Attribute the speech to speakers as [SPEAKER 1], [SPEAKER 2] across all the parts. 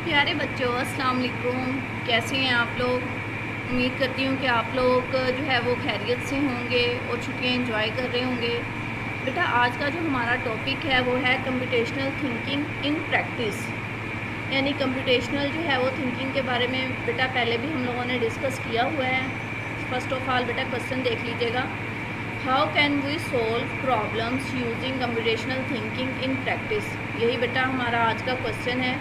[SPEAKER 1] प्यारे बच्चों, अस्सलाम वालेकुम। कैसे हैं आप लोग? उम्मीद करती हूँ कि आप लोग जो है वो खैरियत से होंगे और छुट्टियाँ एंजॉय कर रहे होंगे। बेटा, आज का जो हमारा टॉपिक है वो है कंप्यूटेशनल थिंकिंग इन प्रैक्टिस। यानी कंप्यूटेशनल जो है वो थिंकिंग के बारे में बेटा पहले भी हम लोगों ने डिस्कस किया हुआ है। फर्स्ट ऑफ ऑल बेटा क्वेश्चन देख लीजिएगा। How can we solve problems using computational thinking in practice. यही बेटा हमारा आज का क्वेश्चन है।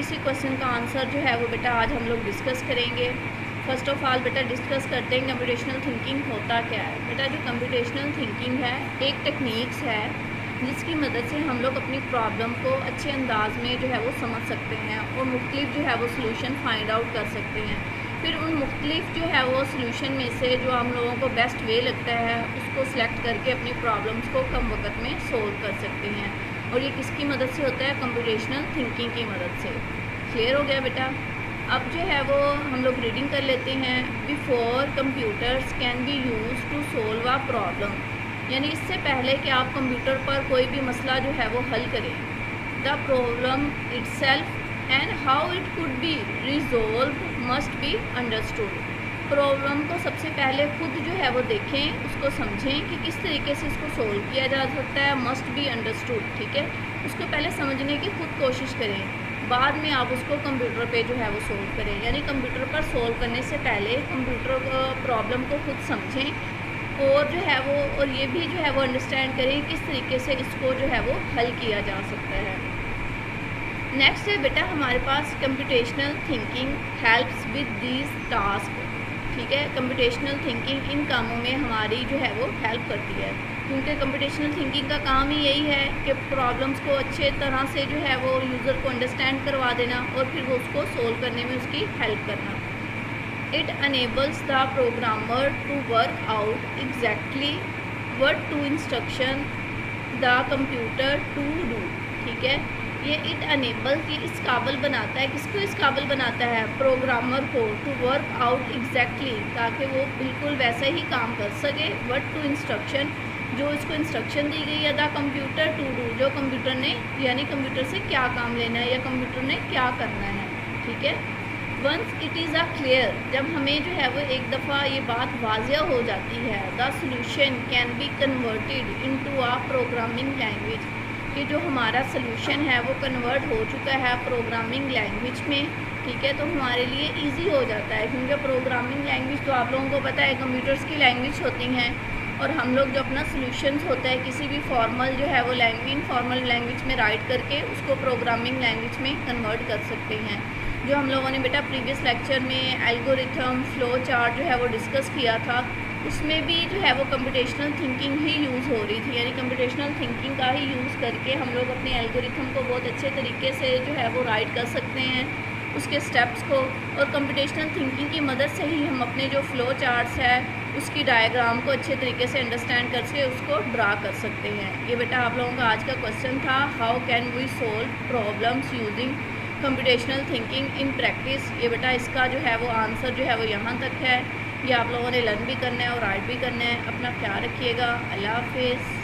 [SPEAKER 1] इसी क्वेश्चन का आंसर जो है वो बेटा आज हम लोग डिस्कस करेंगे। फर्स्ट ऑफ ऑल बेटा डिस्कस करते हैं कंप्यूटेशनल थिंकिंग होता क्या है। बेटा जो कंप्यूटेशनल थिंकिंग है एक टेक्निक्स है जिसकी मदद से हम लोग अपनी प्रॉब्लम को अच्छे अंदाज में जो है वो समझ सकते हैं और मुख्तलिफ जो है वो सलूशन फाइंड आउट कर सकते हैं। फिर उन मुख्तलिफ जो है वो सलूशन में से जो हम लोगों को बेस्ट वे लगता है उसको सिलेक्ट करके अपनी प्रॉब्लम्स को कम वक्त में सोल्व कर सकते हैं। और ये किसकी मदद से होता है? कंप्यूटेशनल थिंकिंग की मदद से। क्लियर हो गया बेटा? अब जो है वो हम लोग रीडिंग कर लेते हैं। Before computers can be use to solve a problem. यानी इससे पहले कि आप कंप्यूटर पर कोई भी मसला जो है वो हल करें, the problem itself and how it could be resolve must be understood. Problem को सबसे पहले खुद जो है वो देखें, उसको समझें कि किस तरीके से इसको सोल्व किया जा सकता है। मस्ट बी अंडरस्टूड, ठीक है। उसको पहले समझने की खुद कोशिश करें, बाद में आप उसको कंप्यूटर पे जो है वो सोल्व करें। यानी कंप्यूटर पर सोल्व करने से पहले कंप्यूटर प्रॉब्लम को खुद समझें और जो है वो और ये भी जो है वो अंडरस्टैंड करें किस तरीके से इसको जो है वो हल किया जा सकता है। नेक्स्ट है बेटा हमारे पास computational thinking helps with these task. ठीक है, कंप्यूटेशनल थिंकिंग इन कामों में हमारी जो है वो हेल्प करती है, क्योंकि कंप्यूटेशनल थिंकिंग का काम ही यही है कि प्रॉब्लम्स को अच्छे तरह से जो है वो यूज़र को अंडरस्टैंड करवा देना और फिर वो उसको सोल्व करने में उसकी हेल्प करना। It enables the programmer to work out exactly what to instruction the computer to do. ठीक है, ये इट अनेबल ये इस काबिल बनाता है, किसको इस काबिल बनाता है? प्रोग्रामर को, टू वर्क आउट एग्जैक्टली, ताकि वो बिल्कुल वैसा ही काम कर सके। व्हाट टू इंस्ट्रक्शन, जो इसको इंस्ट्रक्शन दी गई है, द कंप्यूटर टू डू, जो कंप्यूटर ने यानी कंप्यूटर से क्या काम लेना है या कंप्यूटर ने क्या करना है। ठीक है, once it is a clear, जब हमें जो है वो एक दफ़ा ये बात वाजिया हो जाती है, the solution can be converted into a programming language, कि जो हमारा सलूशन है वो कन्वर्ट हो चुका है प्रोग्रामिंग लैंग्वेज में। ठीक है, तो हमारे लिए इजी हो जाता है, क्योंकि प्रोग्रामिंग लैंग्वेज तो आप लोगों को पता है कंप्यूटर्स की लैंग्वेज होती हैं और हम लोग जो अपना सलूशंस होता है किसी भी फॉर्मल जो है वो लैंग्वेज इनफॉर्मल लैंग्वेज में राइट करके उसको प्रोग्रामिंग लैंग्वेज में कन्वर्ट कर सकते हैं। जो हम लोगों ने बेटा प्रीवियस लेक्चर में एल्गोरिथम फ्लो चार्ट जो है वो डिस्कस किया था, उसमें भी जो है वो कंप्यूटेशनल थिंकिंग ही यूज़ हो रही थी। यानी कंप्यूटेशनल थिंकिंग का ही यूज़ करके हम लोग अपने एल्गोरिथम को बहुत अच्छे तरीके से जो है वो राइट कर सकते हैं, उसके स्टेप्स को। और कंप्यूटेशनल थिंकिंग की मदद से ही हम अपने जो फ्लो चार्ट्स है उसकी डायग्राम को अच्छे तरीके से अंडरस्टैंड करके उसको ड्रा कर सकते हैं। ये बेटा आप लोगों का आज का क्वेश्चन था, how can we solve problems using computational thinking in practice. ये बेटा इसका जो है वो आंसर जो है वो यहाँ तक है। ये आप लोगों ने लर्न भी करना है और राइट भी करना है। अपना ख्याल रखिएगा। अल्लाह हाफिज़।